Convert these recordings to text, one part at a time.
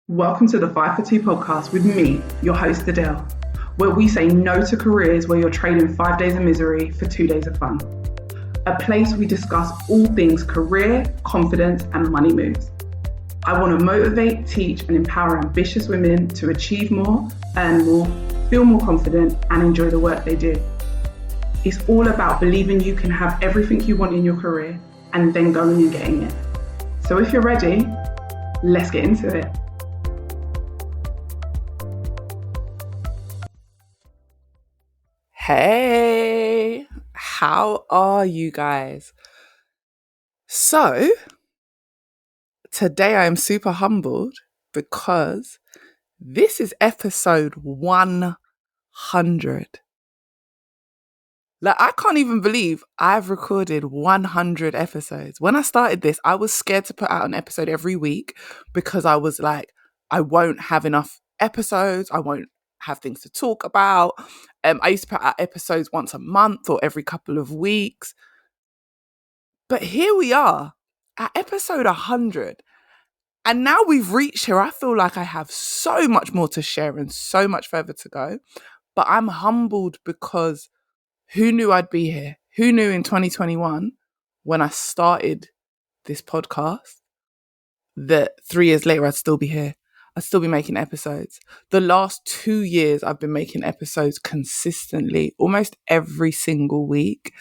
Welcome to the 5 for 2 podcast with me, your host Adele, where we say no to careers where you're trading 5 days of misery for 2 days of fun. A place we discuss all things career, confidence, and money moves. I want to motivate, teach, and empower ambitious women to achieve more, earn more, feel more confident, and enjoy the work they do. It's all about believing you can have everything you want in your career and then going and getting it. So if you're ready, let's get into it. Hey, how are you guys? So, today I am super humbled because this is episode 100. I can't even believe I've recorded 100 episodes. When I started this, I was scared to put out an episode every week because I was like, I won't have enough episodes. I won't have things to talk about. I used to put out episodes once a month or every couple of weeks. But here we are at episode 100. And now we've reached here. I feel like I have so much more to share and so much further to go. But I'm humbled because who knew I'd be here? Who knew in 2021 when I started this podcast that 3 years later I'd still be here? I'd still be making episodes. The last 2 years I've been making episodes consistently, almost every single week.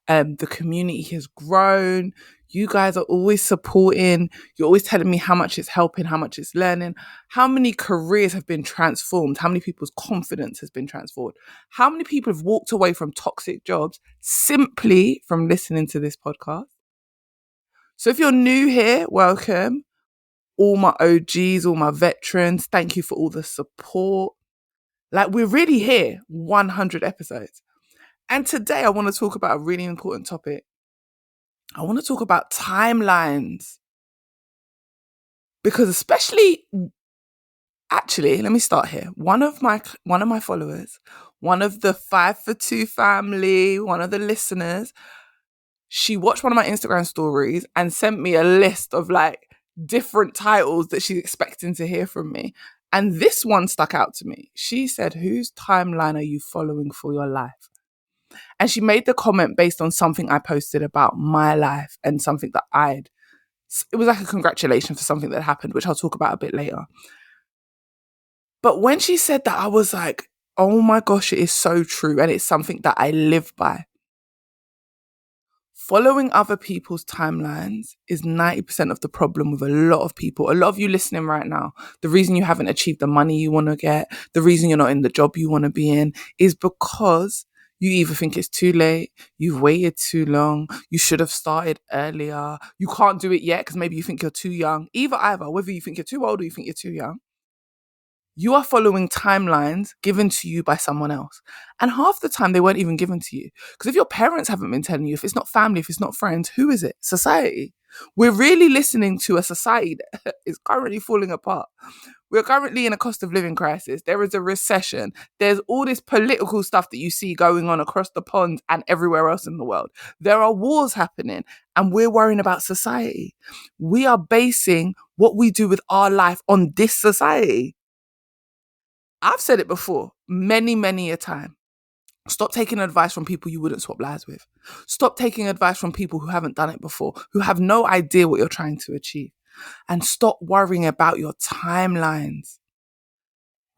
The community has grown. You guys are always supporting. You're always telling me how much it's helping, how much it's learning, how many careers have been transformed, how many people's confidence has been transformed, how many people have walked away from toxic jobs simply from listening to this podcast. So if you're new here, welcome. All my OGs, all my veterans, thank you for all the support. We're really here, 100 episodes. And today I want to talk about a really important topic. I want to talk about timelines. Because let me start here. One of my followers, one of the 5 for 2 family, one of the listeners, she watched one of my Instagram stories and sent me a list of different titles that she's expecting to hear from me. And this one stuck out to me. She said, "Whose timeline are you following for your life?" And she made the comment based on something I posted about my life and something that it was like a congratulation for something that happened, which I'll talk about a bit later. But when she said that, I was like, oh my gosh, it is so true. And it's something that I live by. Following other people's timelines is 90% of the problem with a lot of people. A lot of you listening right now, the reason you haven't achieved the money you want to get, the reason you're not in the job you want to be in is because you either think it's too late, you've waited too long, you should have started earlier, you can't do it yet because maybe you think you're too young. Either, whether you think you're too old or you think you're too young. You are following timelines given to you by someone else. And half the time they weren't even given to you. Because if your parents haven't been telling you, if it's not family, if it's not friends, who is it? Society. We're really listening to a society that is currently falling apart. We're currently in a cost of living crisis. There is a recession. There's all this political stuff that you see going on across the pond and everywhere else in the world. There are wars happening and we're worrying about society. We are basing what we do with our life on this society. I've said it before, many, many a time. Stop taking advice from people you wouldn't swap lives with. Stop taking advice from people who haven't done it before, who have no idea what you're trying to achieve. And stop worrying about your timelines.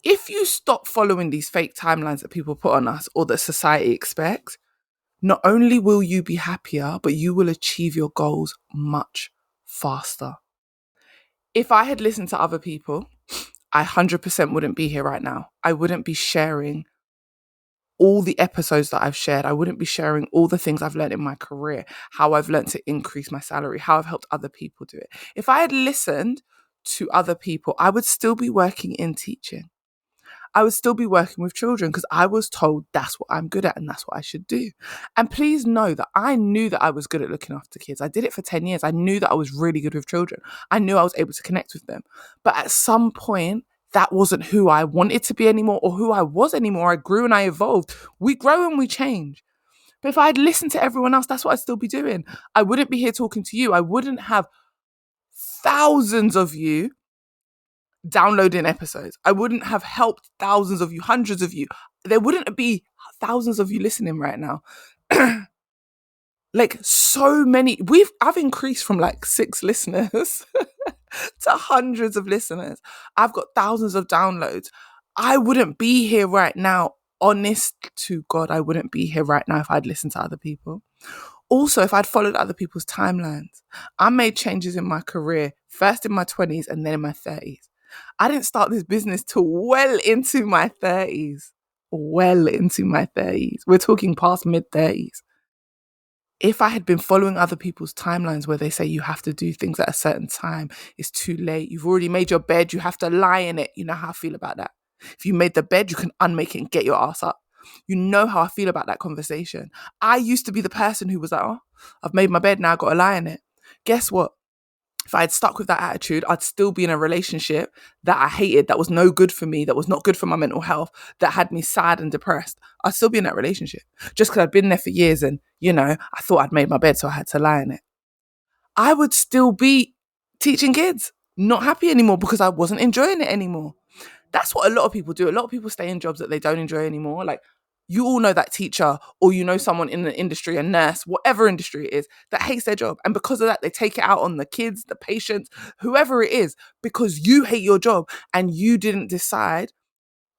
If you stop following these fake timelines that people put on us or that society expects, not only will you be happier, but you will achieve your goals much faster. If I had listened to other people, I 100% wouldn't be here right now. I wouldn't be sharing all the episodes that I've shared. I wouldn't be sharing all the things I've learned in my career, how I've learned to increase my salary, how I've helped other people do it. If I had listened to other people, I would still be working in teaching. I would still be working with children because I was told that's what I'm good at and that's what I should do. And please know that I knew that I was good at looking after kids. I did it for 10 years. I knew that I was really good with children. I knew I was able to connect with them. But at some point, that wasn't who I wanted to be anymore or who I was anymore. I grew and I evolved. We grow and we change. But if I had listened to everyone else, that's what I'd still be doing. I wouldn't be here talking to you. I wouldn't have thousands of you downloading episodes. I wouldn't have helped thousands of you, hundreds of you. There wouldn't be thousands of you listening right now. Like so many, I've increased from like 6 listeners to hundreds of listeners. I've got thousands of downloads. I wouldn't be here right now. Honest to God, I wouldn't be here right now if I'd listened to other people. Also, if I'd followed other people's timelines. I made changes in my career, first in my 20s and then in my 30s. I didn't start this business till well into my 30s. Well into my 30s. We're talking past mid-30s. If I had been following other people's timelines where they say you have to do things at a certain time, it's too late. You've already made your bed, you have to lie in it. You know how I feel about that. If you made the bed, you can unmake it and get your ass up. You know how I feel about that conversation. I used to be the person who was like, oh, I've made my bed, now I've got to lie in it. Guess what? If I had stuck with that attitude, I'd still be in a relationship that I hated, that was no good for me, that was not good for my mental health, that had me sad and depressed. I'd still be in that relationship just because I'd been there for years and, I thought I'd made my bed, so I had to lie in it. I would still be teaching kids, not happy anymore because I wasn't enjoying it anymore. That's what a lot of people do. A lot of people stay in jobs that they don't enjoy anymore. Like, you all know that teacher, or someone in the industry, a nurse, whatever industry it is, that hates their job. And because of that, they take it out on the kids, the patients, whoever it is, because you hate your job and you didn't decide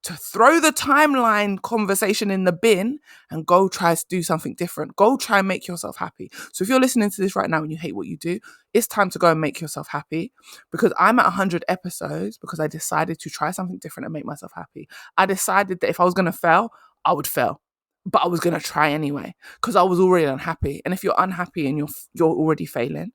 to throw the timeline conversation in the bin and go try to do something different. Go try and make yourself happy. So if you're listening to this right now and you hate what you do, it's time to go and make yourself happy, because I'm at 100 episodes because I decided to try something different and make myself happy. I decided that if I was going to fail, I would fail, but I was going to try anyway because I was already unhappy. And if you're unhappy and you're already failing,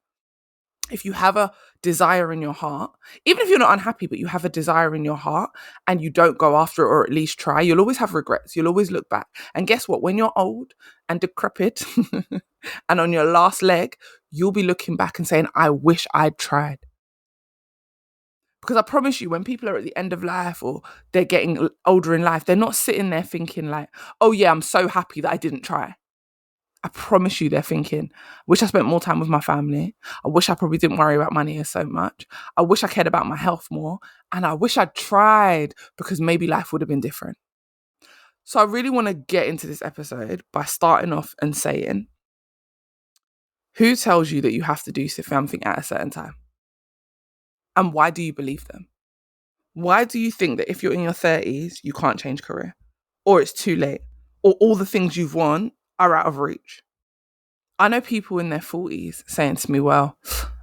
if you have a desire in your heart, even if you're not unhappy, but you have a desire in your heart and you don't go after it or at least try, you'll always have regrets. You'll always look back. And guess what? When you're old and decrepit and on your last leg, you'll be looking back and saying, I wish I'd tried. Because I promise you, when people are at the end of life or they're getting older in life, they're not sitting there thinking like, oh yeah, I'm so happy that I didn't try. I promise you they're thinking, wish I spent more time with my family. I wish I probably didn't worry about money so much. I wish I cared about my health more. And I wish I'd tried because maybe life would have been different. So I really want to get into this episode by starting off and saying, who tells you that you have to do something at a certain time? And why do you believe them? Why do you think that if you're in your 30s, you can't change career? Or it's too late? Or all the things you've won are out of reach? I know people in their 40s saying to me, well,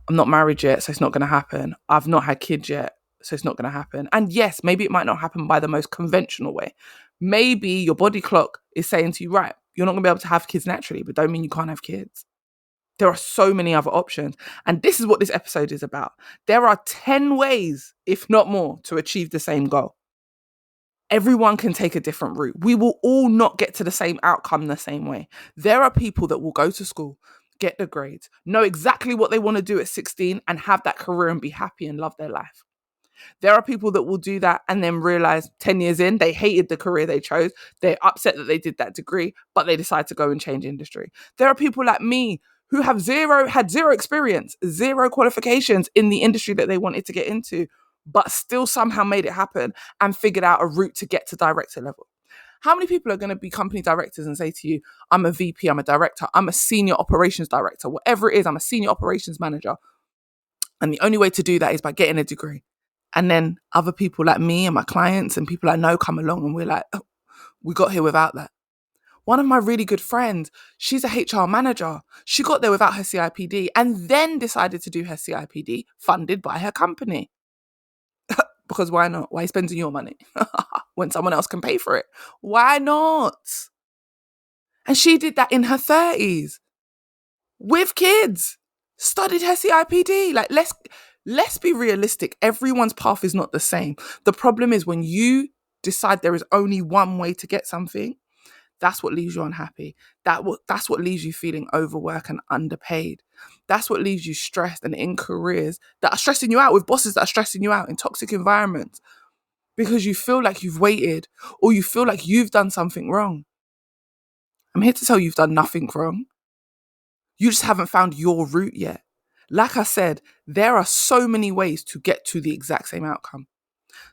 I'm not married yet, so it's not going to happen. I've not had kids yet, so it's not going to happen. And yes, maybe it might not happen by the most conventional way. Maybe your body clock is saying to you, right, you're not going to be able to have kids naturally, but don't mean you can't have kids. There are so many other options. And this is what this episode is about. There are 10 ways, if not more, to achieve the same goal. Everyone can take a different route. We will all not get to the same outcome the same way. There are people that will go to school, get the grades, know exactly what they want to do at 16 and have that career and be happy and love their life. There are people that will do that and then realize 10 years in, they hated the career they chose. They're upset that they did that degree, but they decide to go and change industry. There are people like me who had zero experience, zero qualifications in the industry that they wanted to get into, but still somehow made it happen and figured out a route to get to director level. How many people are going to be company directors and say to you, I'm a VP, I'm a director, I'm a senior operations director, whatever it is, I'm a senior operations manager. And the only way to do that is by getting a degree. And then other people like me and my clients and people I know come along and we're like, oh, we got here without that. One of my really good friends, she's a HR manager. She got there without her CIPD and then decided to do her CIPD funded by her company. Because why not? Why are you spending your money when someone else can pay for it? Why not? And she did that in her 30s with kids, studied her CIPD. Like, let's be realistic. Everyone's path is not the same. The problem is when you decide there is only one way to get something, that's what leaves you unhappy. That's what leaves you feeling overworked and underpaid. That's what leaves you stressed and in careers that are stressing you out, with bosses that are stressing you out, in toxic environments, because you feel like you've waited or you feel like you've done something wrong. I'm here to tell you you've done nothing wrong. You just haven't found your route yet. Like I said, there are so many ways to get to the exact same outcome.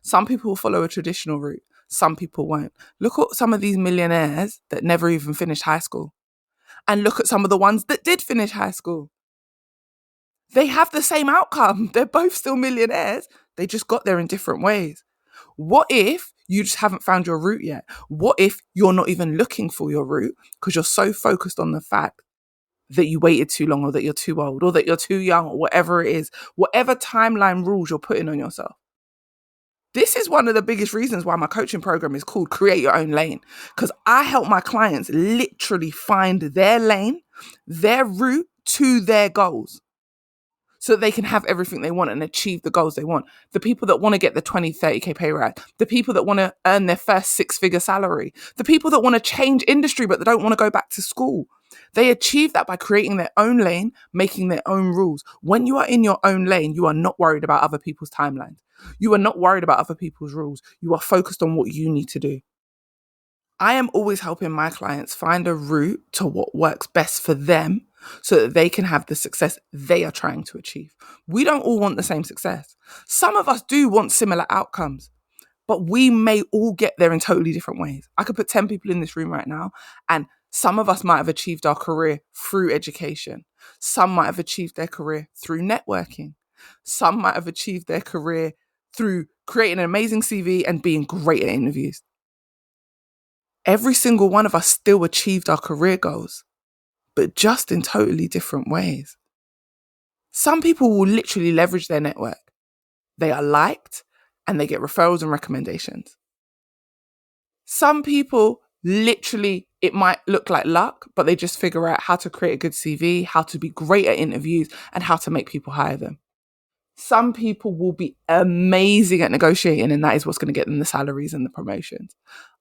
Some people will follow a traditional route. Some people won't. Look at some of these millionaires that never even finished high school. And look at some of the ones that did finish high school. They have the same outcome. They're both still millionaires. They just got there in different ways. What if you just haven't found your route yet? What if you're not even looking for your route because you're so focused on the fact that you waited too long, or that you're too old, or that you're too young, or whatever it is, whatever timeline rules you're putting on yourself. This is one of the biggest reasons why my coaching program is called Create Your Own Lane, because I help my clients literally find their lane, their route to their goals, so that they can have everything they want and achieve the goals they want. The people that want to get the 20, 30K pay rise, the people that want to earn their first 6-figure salary, the people that want to change industry but they don't want to go back to school. They achieve that by creating their own lane, making their own rules. When you are in your own lane, you are not worried about other people's timelines. You are not worried about other people's rules. You are focused on what you need to do. I am always helping my clients find a route to what works best for them so that they can have the success they are trying to achieve. We don't all want the same success. Some of us do want similar outcomes, but we may all get there in totally different ways. I could put 10 people in this room right now, and some of us might have achieved our career through education. Some might have achieved their career through networking. Some might have achieved their career through creating an amazing CV and being great at interviews. Every single one of us still achieved our career goals, but just in totally different ways. Some people will literally leverage their network. They are liked and they get referrals and recommendations. Some people literally, it might look like luck, but they just figure out how to create a good CV, how to be great at interviews, and how to make people hire them. Some people will be amazing at negotiating, and that is what's going to get them the salaries and the promotions.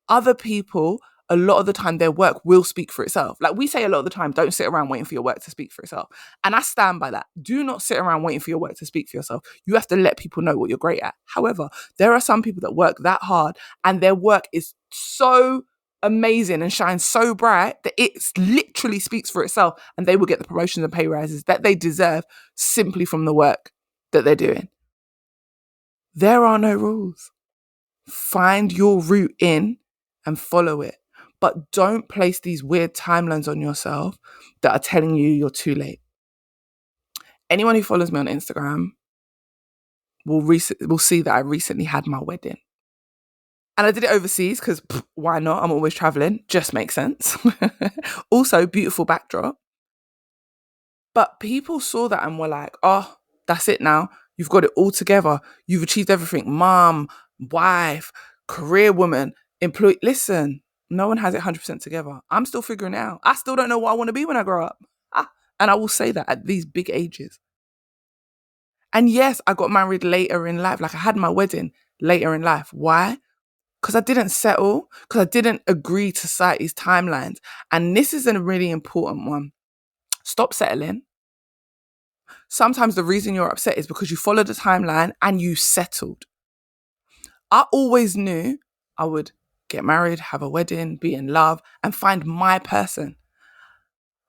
Other people, a lot of the time, their work will speak for itself. Like we say a lot of the time, don't sit around waiting for your work to speak for itself. And I stand by that. Do not sit around waiting for your work to speak for yourself. You have to let people know what you're great at. However, there are some people that work that hard and their work is so amazing and shines so bright that it literally speaks for itself, and they will get the promotions and pay rises that they deserve simply from the work that they're doing. There are no rules. Find your route in and follow it. But don't place these weird timelines on yourself that are telling you you're too late. Anyone who follows me on Instagram will see that I recently had my wedding. And I did it overseas because why not? I'm always traveling. Just makes sense. Also, beautiful backdrop. But people saw that and were like, oh, that's it now. You've got it all together. You've achieved everything. Mom, wife, career woman, employee. Listen, no one has it 100% together. I'm still figuring it out. I still don't know what I want to be when I grow up. And I will say that at these big ages. And yes, I got married later in life. Like I had my wedding later in life. Why? Because I didn't settle. Because I didn't agree to society's timelines. And this is a really important one. Stop settling. Sometimes the reason you're upset is because you followed the timeline and you settled. I always knew I would get married, have a wedding, be in love, and find my person.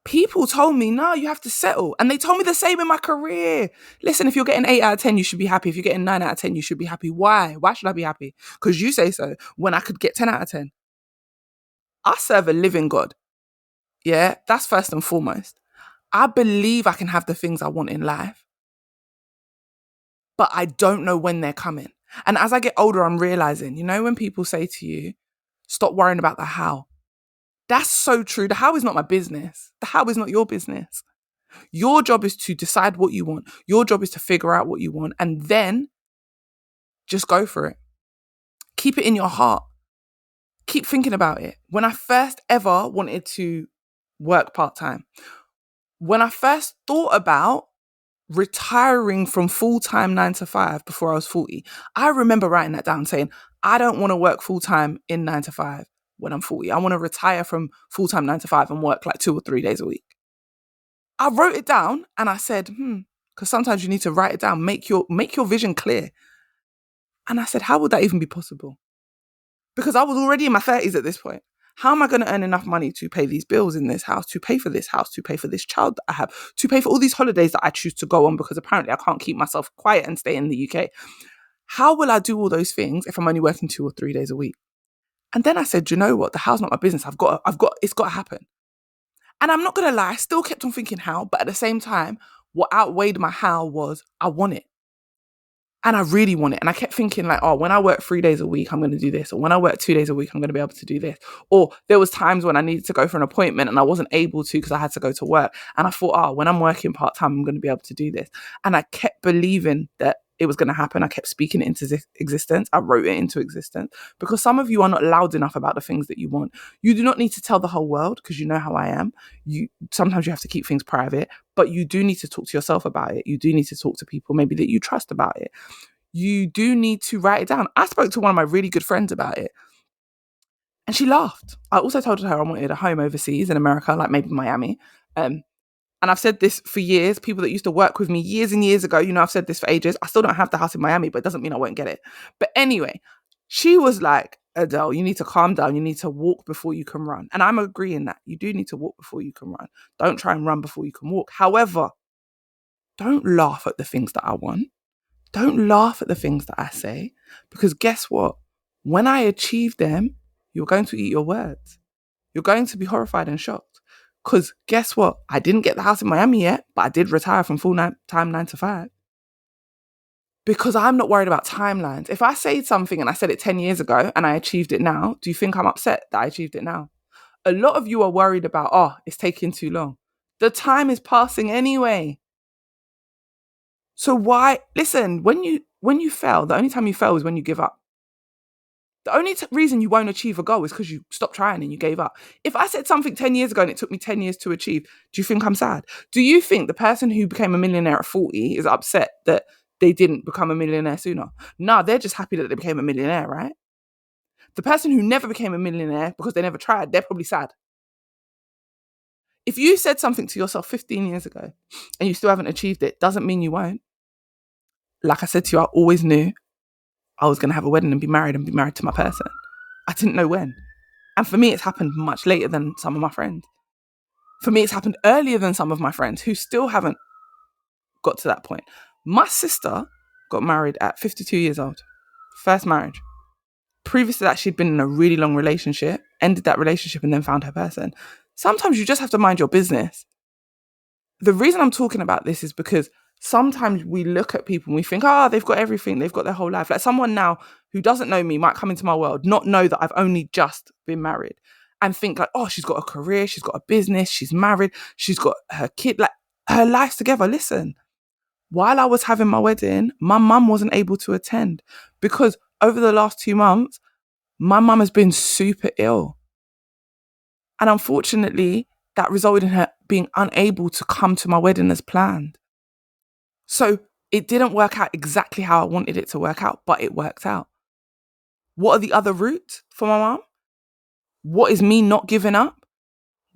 People told me, no, you have to settle. And they told me the same in my career. Listen, if you're getting 8 out of 10, you should be happy. If you're getting 9 out of 10, you should be happy. Why? Why should I be happy? Because you say so when I could get 10 out of 10. I serve a living God. Yeah, that's first and foremost. I believe I can have the things I want in life, but I don't know when they're coming. And as I get older, I'm realizing, when people say to you, stop worrying about the how. That's so true. The how is not my business. The how is not your business. Your job is to decide what you want. Your job is to figure out what you want and then just go for it. Keep it in your heart. Keep thinking about it. When I first ever wanted to work part-time, when I first thought about retiring from full-time 9 to 5 before I was 40, I remember writing that down saying, I don't want to work full-time in 9 to 5 when I'm 40. I want to retire from full-time 9 to 5 and work like 2 or 3 days a week. I wrote it down and I said, because sometimes you need to write it down, make your vision clear. And I said, how would that even be possible? Because I was already in my 30s at this point. How am I going to earn enough money to pay these bills in this house, to pay for this house, to pay for this child that I have, to pay for all these holidays that I choose to go on because apparently I can't keep myself quiet and stay in the UK? How will I do all those things if I'm only working 2 or 3 days a week? And then I said, you know what? The how's not my business. It's got to happen. And I'm not going to lie, I still kept on thinking how, but at the same time, what outweighed my how was I want it. And I really want it. And I kept thinking like, oh, when I work 3 days a week, I'm going to do this. Or when I work 2 days a week, I'm going to be able to do this. Or there was times when I needed to go for an appointment and I wasn't able to because I had to go to work. And I thought, oh, when I'm working part-time, I'm going to be able to do this. And I kept believing that it was going to happen. I kept speaking it into existence. I wrote it into existence because some of you are not loud enough about the things that you want. You do not need to tell the whole world because you know how I am. Sometimes you have to keep things private, but you do need to talk to yourself about it. You do need to talk to people maybe that you trust about it. You do need to write it down. I spoke to one of my really good friends about it and she laughed. I also told her I wanted a home overseas in America, like maybe Miami. And I've said this for years. People that used to work with me years and years ago, I've said this for ages. I still don't have the house in Miami, but it doesn't mean I won't get it. But anyway, she was like, Adele, you need to calm down. You need to walk before you can run. And I'm agreeing that you do need to walk before you can run. Don't try and run before you can walk. However, don't laugh at the things that I want. Don't laugh at the things that I say, because guess what? When I achieve them, you're going to eat your words. You're going to be horrified and shocked. Because guess what? I didn't get the house in Miami yet, but I did retire from full-time 9 to 5. Because I'm not worried about timelines. If I say something and I said it 10 years ago and I achieved it now, do you think I'm upset that I achieved it now? A lot of you are worried about, oh, it's taking too long. The time is passing anyway. So why, listen, when you fail, the only time you fail is when you give up. The only reason you won't achieve a goal is because you stopped trying and you gave up. If I said something 10 years ago and it took me 10 years to achieve, do you think I'm sad? Do you think the person who became a millionaire at 40 is upset that they didn't become a millionaire sooner? No, they're just happy that they became a millionaire, right? The person who never became a millionaire because they never tried, they're probably sad. If you said something to yourself 15 years ago and you still haven't achieved it, doesn't mean you won't. Like I said to you, I always knew I was going to have a wedding and be married to my person. I didn't know when. And for me, it's happened much later than some of my friends. For me, it's happened earlier than some of my friends who still haven't got to that point. My sister got married at 52 years old. First marriage. Previous to that, she'd been in a really long relationship, ended that relationship and then found her person. Sometimes you just have to mind your business. The reason I'm talking about this is because sometimes we look at people and we think, they've got everything. They've got their whole life. Like someone now who doesn't know me might come into my world, not know that I've only just been married and think like, oh, she's got a career. She's got a business. She's married. She's got her kid, like her life's together. Listen, while I was having my wedding, my mum wasn't able to attend because over the last 2 months, my mum has been super ill. And unfortunately, that resulted in her being unable to come to my wedding as planned. So it didn't work out exactly how I wanted it to work out, but it worked out. What are the other routes for my mum? What is me not giving up?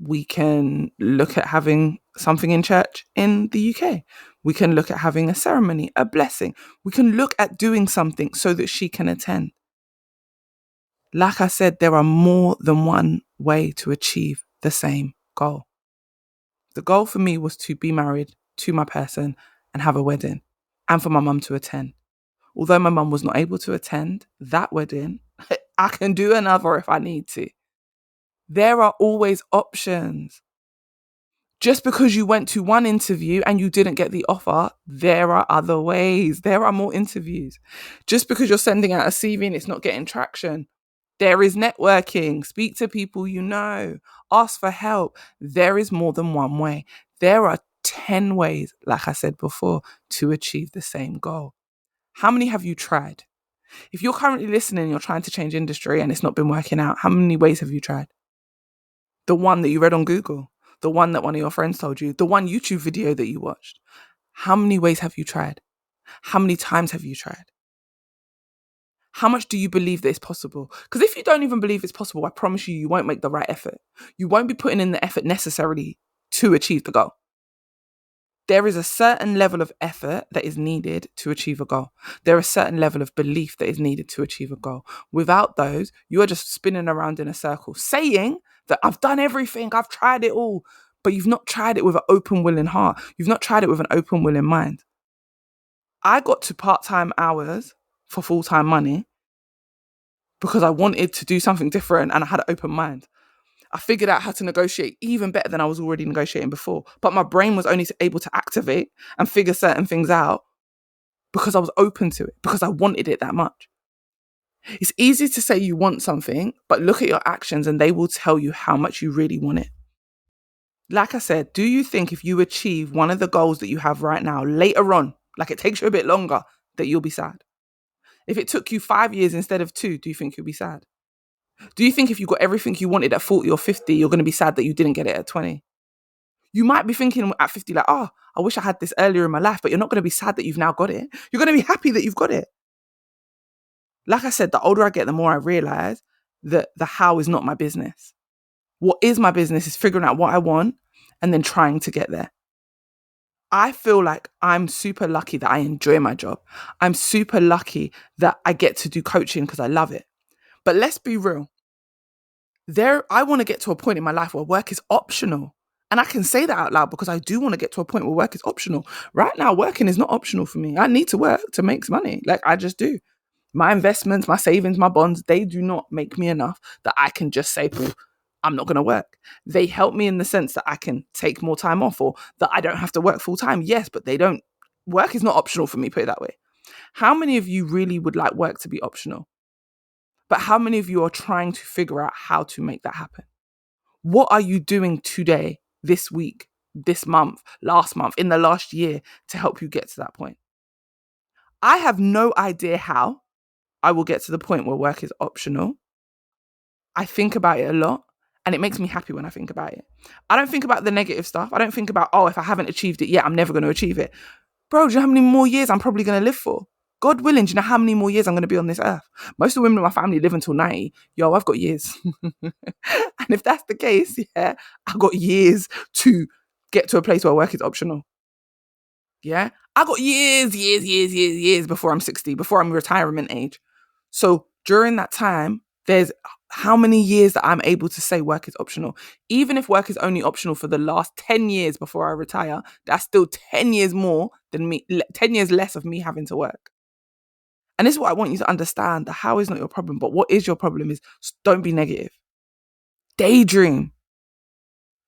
We can look at having something in church in the UK. We can look at having a ceremony, a blessing. We can look at doing something so that she can attend. Like I said, there are more than one way to achieve the same goal. The goal for me was to be married to my person and have a wedding and for my mum to attend. Although my mum was not able to attend that wedding, I can do another if I need to. There are always options. Just because you went to one interview and you didn't get the offer, there are other ways. There are more interviews. Just because you're sending out a CV and it's not getting traction, there is networking. Speak to people you know. Ask for help. There is more than one way. There are 10 ways, like I said before, to achieve the same goal. How many have you tried? If you're currently listening and you're trying to change industry and it's not been working out, how many ways have you tried? The one that you read on Google, the one that one of your friends told you, the one YouTube video that you watched. How many ways have you tried? How many times have you tried? How much do you believe that it's possible? Because if you don't even believe it's possible, I promise you, you won't make the right effort. You won't be putting in the effort necessarily to achieve the goal. There is a certain level of effort that is needed to achieve a goal. There is a certain level of belief that is needed to achieve a goal. Without those, you are just spinning around in a circle, saying that I've done everything, I've tried it all, but you've not tried it with an open, willing heart. You've not tried it with an open, willing mind. I got to part-time hours for full-time money because I wanted to do something different and I had an open mind. I figured out how to negotiate even better than I was already negotiating before. But my brain was only able to activate and figure certain things out because I was open to it, because I wanted it that much. It's easy to say you want something, but look at your actions and they will tell you how much you really want it. Like I said, do you think if you achieve one of the goals that you have right now later on, like it takes you a bit longer, that you'll be sad? If it took you 5 years instead of 2, do you think you'll be sad? Do you think if you got everything you wanted at 40 or 50, you're going to be sad that you didn't get it at 20? You might be thinking at 50 like, oh, I wish I had this earlier in my life, but you're not going to be sad that you've now got it. You're going to be happy that you've got it. Like I said, the older I get, the more I realize that the how is not my business. What is my business is figuring out what I want and then trying to get there. I feel like I'm super lucky that I enjoy my job. I'm super lucky that I get to do coaching because I love it. But let's be real. I want to get to a point in my life where work is optional. And I can say that out loud because I do want to get to a point where work is optional. Right now, working is not optional for me. I need to work to make money. Like I just do. My investments, my savings, my bonds, they do not make me enough that I can just say, I'm not going to work. They help me in the sense that I can take more time off or that I don't have to work full time. Yes, but work is not optional for me, put it that way. How many of you really would like work to be optional? But how many of you are trying to figure out how to make that happen? What are you doing today, this week, this month, last month, in the last year to help you get to that point? I have no idea how I will get to the point where work is optional. I think about it a lot and it makes me happy when I think about it. I don't think about the negative stuff. I don't think about, if I haven't achieved it yet, I'm never going to achieve it. Bro, do you know how many more years I'm probably going to live for? God willing, do you know how many more years I'm going to be on this earth? Most of the women in my family live until 90. Yo, I've got years. And if that's the case, yeah, I've got years to get to a place where work is optional. Yeah, I got years before I'm 60, before I'm retirement age. So during that time, there's how many years that I'm able to say work is optional. Even if work is only optional for the last 10 years before I retire, that's still 10 years more than me, 10 years less of me having to work. And this is what I want you to understand. The how is not your problem, but what is your problem is don't be negative. Daydream.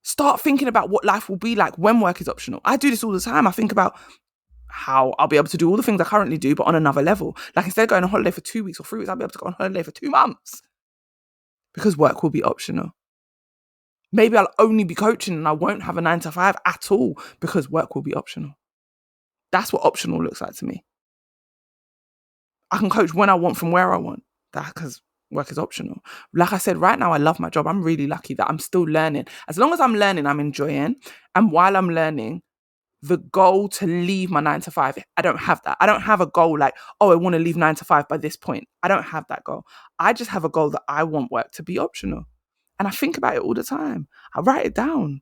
Start thinking about what life will be like when work is optional. I do this all the time. I think about how I'll be able to do all the things I currently do, but on another level. Like instead of going on holiday for 2 weeks or 3 weeks, I'll be able to go on holiday for 2 months because work will be optional. Maybe I'll only be coaching and I won't have a 9 to 5 at all because work will be optional. That's what optional looks like to me. I can coach when I want from where I want. That's because work is optional. Like I said, right now I love my job. I'm really lucky that I'm still learning. As long as I'm learning, I'm enjoying. And while I'm learning, the goal to leave my 9 to 5, I don't have that. I don't have a goal like, I want to leave 9 to 5 by this point. I don't have that goal. I just have a goal that I want work to be optional. And I think about it all the time. I write it down.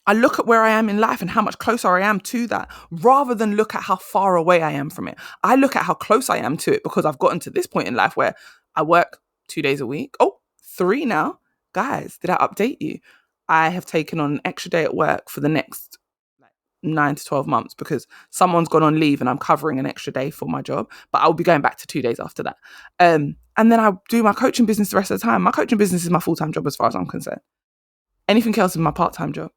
I look at where I am in life and how much closer I am to that, rather than look at how far away I am from it. I look at how close I am to it because I've gotten to this point in life where I work 2 days a week. 3 now. Guys, did I update you? I have taken on an extra day at work for the next 9 to 12 months because someone's gone on leave and I'm covering an extra day for my job, but I'll be going back to 2 days after that. And then I do my coaching business the rest of the time. My coaching business is my full-time job as far as I'm concerned. Anything else is my part-time job.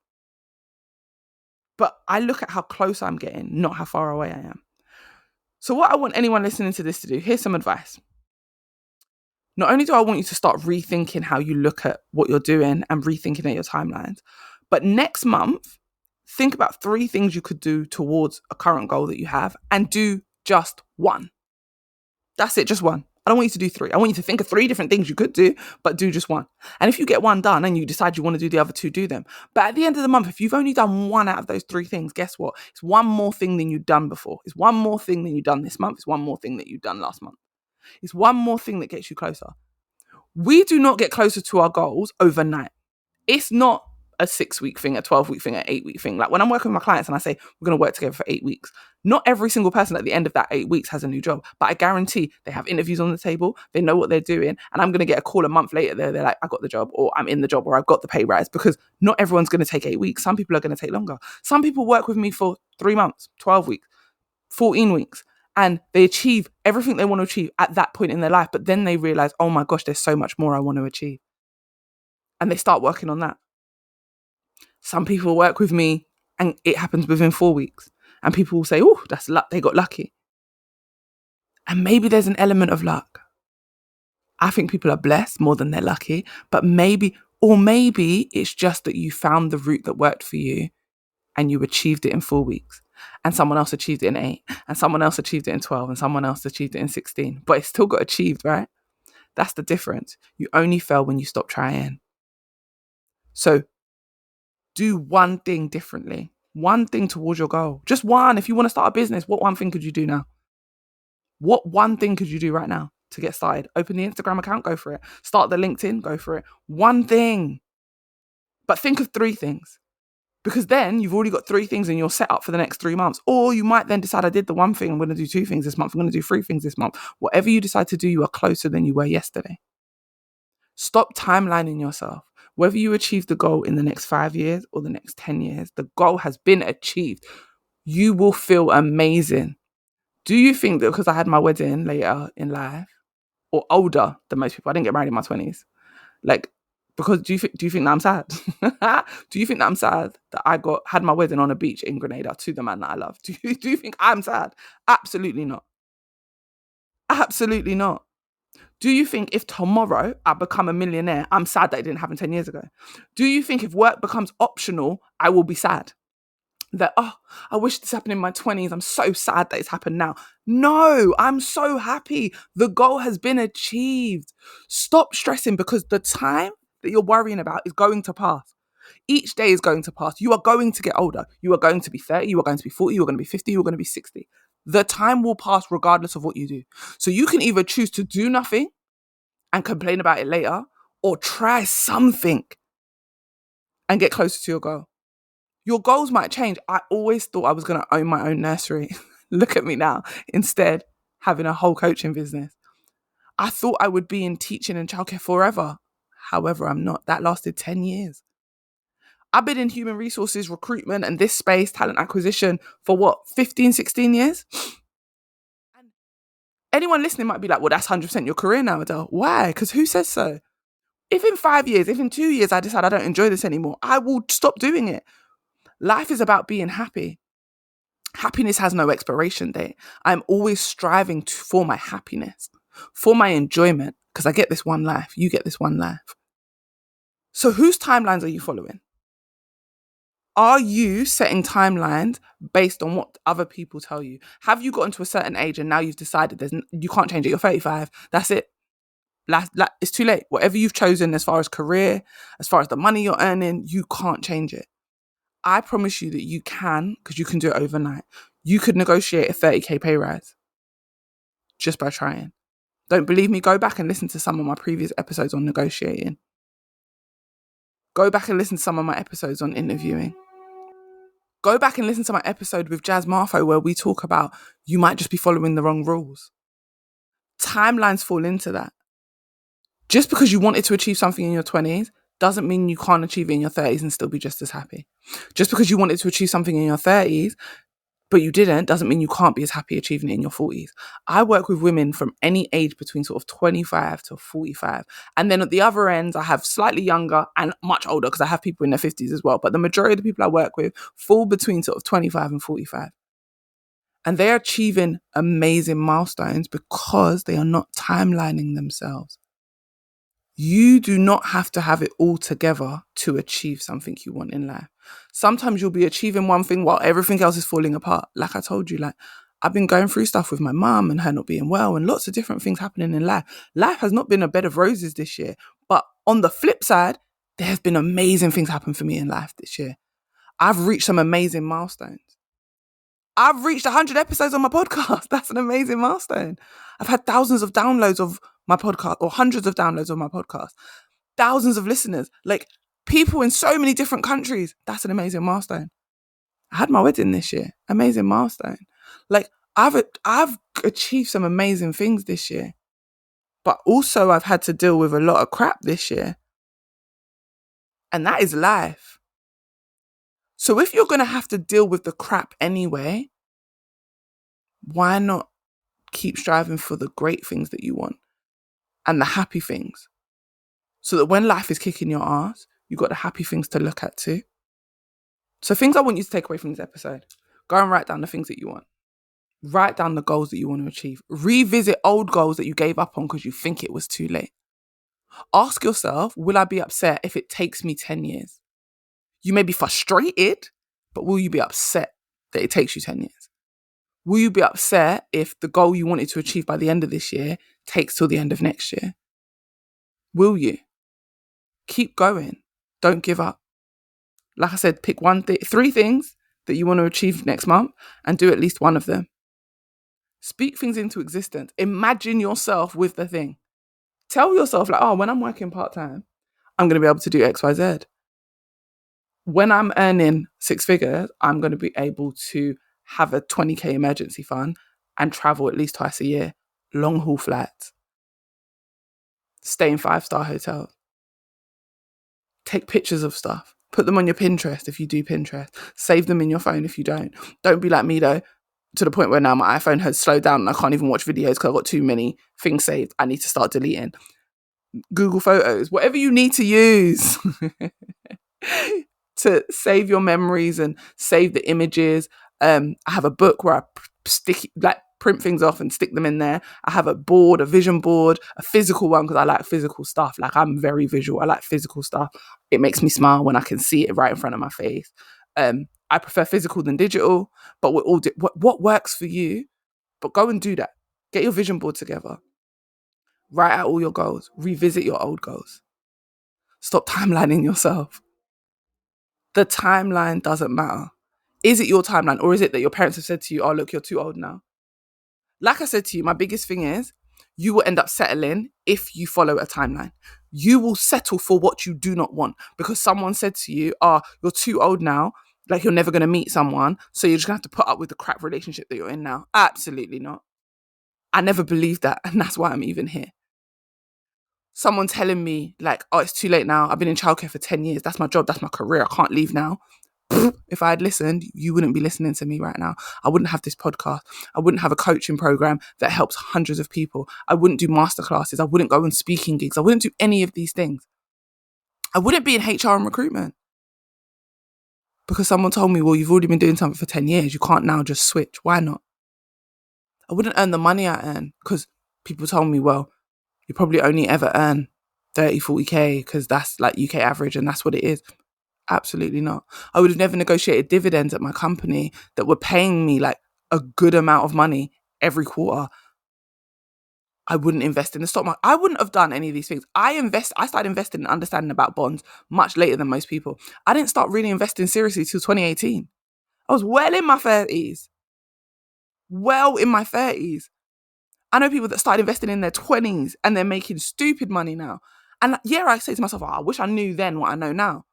But I look at how close I'm getting, not how far away I am. So what I want anyone listening to this to do, here's some advice. Not only do I want you to start rethinking how you look at what you're doing and rethinking at your timelines, but next month, think about 3 things you could do towards a current goal that you have and do just 1. That's it, just 1. I don't want you to do 3. I want you to think of 3 different things you could do, but do just 1. And if you get 1 done and you decide you want to do the other 2, do them. But at the end of the month, if you've only done 1 out of those 3 things, guess what? It's 1 more thing than you've done before. It's 1 more thing than you've done this month. It's 1 more thing that you've done last month. It's 1 more thing that gets you closer. We do not get closer to our goals overnight. It's not a 6-week thing, a 12-week thing, an 8-week thing. Like when I'm working with my clients and I say, we're going to work together for 8 weeks, not every single person at the end of that 8 weeks has a new job, but I guarantee they have interviews on the table. They know what they're doing. And I'm going to get a call a month later. They're like, I got the job, or I'm in the job, or I've got the pay rise, because not everyone's going to take 8 weeks. Some people are going to take longer. Some people work with me for 3 months, 12 weeks, 14 weeks. and they achieve everything they want to achieve at that point in their life. But then they realize, oh my gosh, there's so much more I want to achieve. And they start working on that. Some people work with me and it happens within 4 weeks. And people will say, oh, that's luck. They got lucky. And maybe there's an element of luck. I think people are blessed more than they're lucky. But maybe it's just that you found the route that worked for you and you achieved it in 4 weeks. And someone else achieved it in 8. And someone else achieved it in 12. And someone else achieved it in 16. But it still got achieved, right? That's the difference. You only fail when you stop trying. So do one thing differently. One thing towards your goal. Just one. If you want to start a business, what one thing could you do now? What one thing could you do right now to get started? Open the Instagram account, go for it. Start the LinkedIn, go for it. One thing. But think of 3 things. Because then you've already got 3 things and you're set up for the next 3 months. Or you might then decide, I did the one thing, I'm going to do 2 things this month, I'm going to do 3 things this month. Whatever you decide to do, you are closer than you were yesterday. Stop timelining yourself. Whether you achieve the goal in the next 5 years or the next 10 years, the goal has been achieved. You will feel amazing. Do you think that because I had my wedding later in life, or older than most people, I didn't get married in my 20s, like, because do you think that I'm sad? Do you think that I'm sad that I had my wedding on a beach in Grenada to the man that I love? Do you think I'm sad? Absolutely not. Absolutely not. Do you think if tomorrow I become a millionaire, I'm sad that it didn't happen 10 years ago? Do you think if work becomes optional, I will be sad? That, oh, I wish this happened in my 20s. I'm so sad that it's happened now. No, I'm so happy. The goal has been achieved. Stop stressing, because the time that you're worrying about is going to pass. Each day is going to pass. You are going to get older. You are going to be 30. You are going to be 40. You are going to be 50. You are going to be 60. The time will pass regardless of what you do. So you can either choose to do nothing and complain about it later, or try something and get closer to your goal. Your goals might change. I always thought I was going to own my own nursery. Look at me now. Instead, having a whole coaching business. I thought I would be in teaching and childcare forever. However, I'm not. That lasted 10 years. I've been in human resources, recruitment, and this space, talent acquisition, for what, 15, 16 years? And anyone listening might be like, well, that's 100% your career now, Adele. Why? Because who says so? If in 5 years, if in 2 years, I decide I don't enjoy this anymore, I will stop doing it. Life is about being happy. Happiness has no expiration date. I'm always striving for my happiness, for my enjoyment, because I get this one life. You get this one life. So whose timelines are you following? Are you setting timelines based on what other people tell you? Have you gotten to a certain age and now you've decided you can't change it? You're 35. That's it. It's too late. Whatever you've chosen as far as career, as far as the money you're earning, you can't change it. I promise you that you can, because you can do it overnight. You could negotiate a 30k pay rise just by trying. Don't believe me? Go back and listen to some of my previous episodes on negotiating. Go back and listen to some of my episodes on interviewing. Go back and listen to my episode with Jazz Marfo where we talk about you might just be following the wrong rules. Timelines fall into that. Just because you wanted to achieve something in your 20s doesn't mean you can't achieve it in your 30s and still be just as happy. Just because you wanted to achieve something in your 30s, but you didn't, doesn't mean you can't be as happy achieving it in your 40s. I work with women from any age between sort of 25 to 45. And then at the other ends, I have slightly younger and much older, because I have people in their 50s as well. But the majority of the people I work with fall between sort of 25 and 45. And they're achieving amazing milestones because they are not timelining themselves. You do not have to have it all together to achieve something you want in life. Sometimes you'll be achieving one thing while everything else is falling apart. Like I told you, I've been going through stuff with my mum and her not being well and lots of different things happening in life. Life has not been a bed of roses this year. But on the flip side, there have been amazing things happen for me in life this year. I've reached some amazing milestones. I've reached 100 episodes on my podcast. That's an amazing milestone. I've had thousands of downloads of my podcast, or hundreds of downloads of my podcast. Thousands of listeners, like people in so many different countries. That's an amazing milestone. I had my wedding this year. Amazing milestone. Like I've achieved some amazing things this year. But also I've had to deal with a lot of crap this year. And that is life. So if you're going to have to deal with the crap anyway, why not keep striving for the great things that you want and the happy things. So that when life is kicking your ass, you've got the happy things to look at too. So things I want you to take away from this episode. Go and write down the things that you want. Write down the goals that you want to achieve. Revisit old goals that you gave up on because you think it was too late. Ask yourself, will I be upset if it takes me 10 years? You may be frustrated, but will you be upset that it takes you 10 years? Will you be upset if the goal you wanted to achieve by the end of this year takes till the end of next year? Will you? Keep going. Don't give up. Like I said, pick three things that you want to achieve next month and do at least one of them. Speak things into existence. Imagine yourself with the thing. Tell yourself, like, oh, when I'm working part-time, I'm going to be able to do X, Y, Z. When I'm earning 6 figures, I'm going to be able to have a 20k emergency fund and travel at least twice a year. Long haul flights. Stay in 5-star hotels. Take pictures of stuff. Put them on your Pinterest if you do Pinterest. Save them in your phone if you don't. Don't be like me though, to the point where now my iPhone has slowed down and I can't even watch videos because I've got too many things saved. I need to start deleting. Google Photos, whatever you need to use to save your memories and save the images. I have a book where I print things off and stick them in there. I have a board, a vision board, a physical one because I like physical stuff. Like I'm very visual. I like physical stuff. It makes me smile when I can see it right in front of my face. I prefer physical than digital, but we're all what works for you. But go and do that. Get your vision board together. Write out all your goals. Revisit your old goals. Stop timelining yourself. The timeline doesn't matter. Is it your timeline or is it that your parents have said to you, oh, look, you're too old now? Like I said to you, my biggest thing is you will end up settling if you follow a timeline. You will settle for what you do not want because someone said to you, oh, you're too old now. Like you're never going to meet someone. So you're just going to have to put up with the crap relationship that you're in now. Absolutely not. I never believed that. And that's why I'm even here. Someone telling me like, oh, it's too late now. I've been in childcare for 10 years. That's my job. That's my career. I can't leave now. If I had listened, you wouldn't be listening to me right now. I wouldn't have this podcast. I wouldn't have a coaching program that helps hundreds of people. I wouldn't do masterclasses. I wouldn't go on speaking gigs. I wouldn't do any of these things. I wouldn't be in HR and recruitment because someone told me, well, you've already been doing something for 10 years. You can't now just switch. Why not? I wouldn't earn the money I earn because people told me, well, you probably only ever earn 30, 40k because that's like UK average and that's what it is. Absolutely not. I would have never negotiated dividends at my company that were paying me like a good amount of money every quarter. I wouldn't invest in the stock market. I wouldn't have done any of these things. I started investing and understanding about bonds much later than most people. I didn't start really investing seriously till 2018. I was well in my 30s. I know people that started investing in their 20s and they're making stupid money now. And yeah, I say to myself, oh, I wish I knew then what I know now.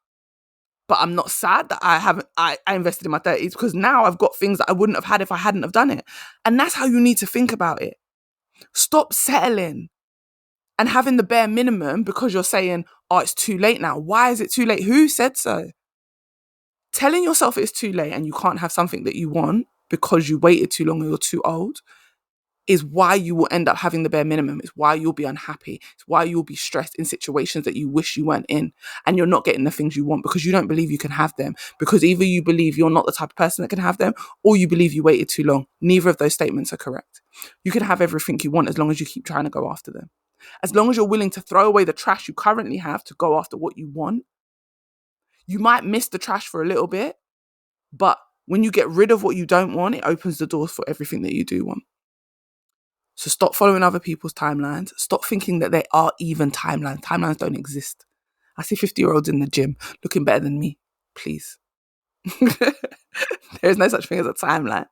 But I'm not sad that I invested in my 30s because now I've got things that I wouldn't have had if I hadn't have done it. And that's how you need to think about it. Stop settling and having the bare minimum because you're saying, oh, it's too late now. Why is it too late? Who said so? Telling yourself it's too late and you can't have something that you want because you waited too long or you're too old is why you will end up having the bare minimum. It's why you'll be unhappy. It's why you'll be stressed in situations that you wish you weren't in and you're not getting the things you want because you don't believe you can have them because either you believe you're not the type of person that can have them or you believe you waited too long. Neither of those statements are correct. You can have everything you want as long as you keep trying to go after them. As long as you're willing to throw away the trash you currently have to go after what you want, you might miss the trash for a little bit, but when you get rid of what you don't want, it opens the doors for everything that you do want. So stop following other people's timelines. Stop thinking that they are even timelines. Timelines don't exist. I see 50-year-olds in the gym looking better than me. Please. There is no such thing as a timeline.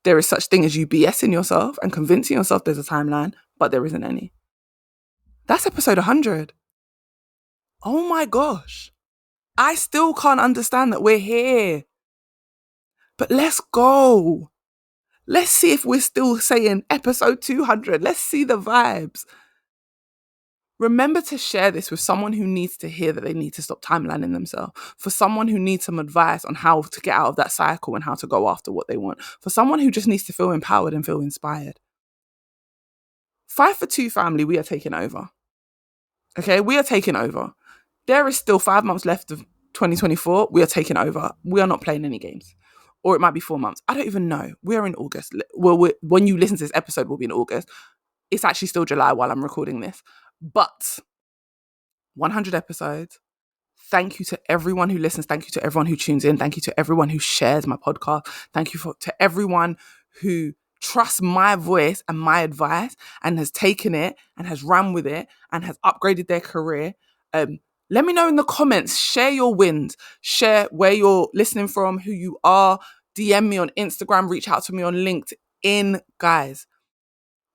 There is such thing as you BSing yourself and convincing yourself there's a timeline, but there isn't any. That's episode 100. Oh my gosh. I still can't understand that we're here. But let's go. Let's see if we're still saying episode 200. Let's see the vibes. Remember to share this with someone who needs to hear that they need to stop timelining themselves. For someone who needs some advice on how to get out of that cycle and how to go after what they want. For someone who just needs to feel empowered and feel inspired. 5 for 2 family, we are taking over. Okay, we are taking over. There is still 5 months left of 2024. We are taking over. We are not playing any games. Or it might be 4 months. I don't even know. We are in August. Well, when you listen to this episode, we'll be in August. It's actually still July while I'm recording this. But 100 episodes. Thank you to everyone who listens. Thank you to everyone who tunes in. Thank you to everyone who shares my podcast. Thank you to everyone who trusts my voice and my advice and has taken it and has run with it and has upgraded their career. Let me know in the comments. Share your wins. Share where you're listening from, who you are. DM me on Instagram. Reach out to me on LinkedIn. Guys,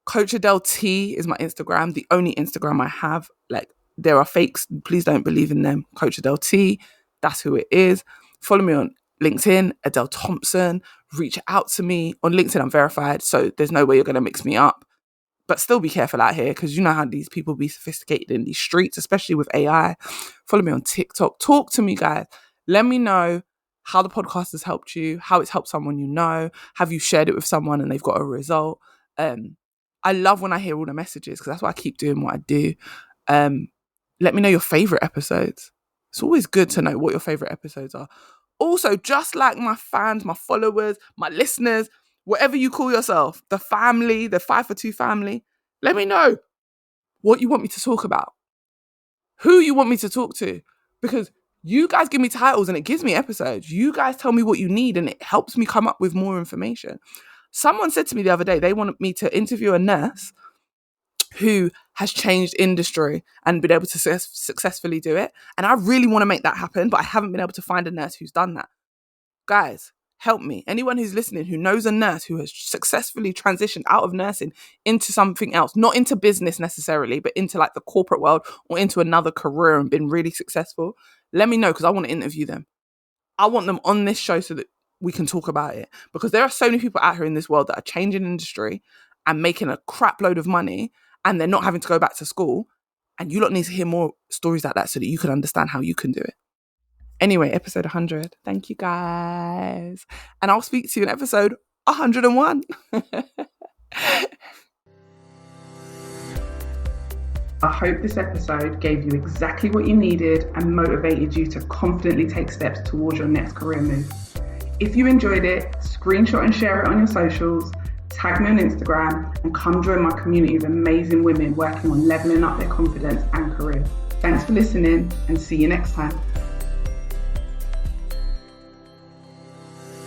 Coach Adele T is my Instagram. The only Instagram I have. Like, there are fakes. Please don't believe in them. Coach Adele T. That's who it is. Follow me on LinkedIn, Adele Thompson. Reach out to me. On LinkedIn, I'm verified, so there's no way you're going to mix me up. But still be careful out here, because you know how these people be sophisticated in these streets, especially with AI. Follow me on TikTok. Talk to me, guys. Let me know how the podcast has helped you, how it's helped someone you know. Have you shared it with someone and they've got a result? I love when I hear all the messages, because that's why I keep doing what I do. Let me know your favourite episodes. It's always good to know what your favourite episodes are. Also, just like my fans, my followers, my listeners, whatever you call yourself, the family, the 5 for 2 family, let me know what you want me to talk about, who you want me to talk to, because you guys give me titles and it gives me episodes. You guys tell me what you need and it helps me come up with more information. Someone said to me the other day, they wanted me to interview a nurse who has changed industry and been able to successfully do it. And I really want to make that happen, but I haven't been able to find a nurse who's done that. Guys, help me. Anyone who's listening who knows a nurse who has successfully transitioned out of nursing into something else, not into business necessarily, but into like the corporate world or into another career and been really successful, let me know, because I want to interview them. I want them on this show so that we can talk about it, because there are so many people out here in this world that are changing industry and making a crap load of money, and they're not having to go back to school. And you lot need to hear more stories like that so that you can understand how you can do it. Anyway, episode 100. Thank you, guys. And I'll speak to you in episode 101. I hope this episode gave you exactly what you needed and motivated you to confidently take steps towards your next career move. If you enjoyed it, screenshot and share it on your socials, tag me on Instagram, and come join my community of amazing women working on leveling up their confidence and career. Thanks for listening, and see you next time.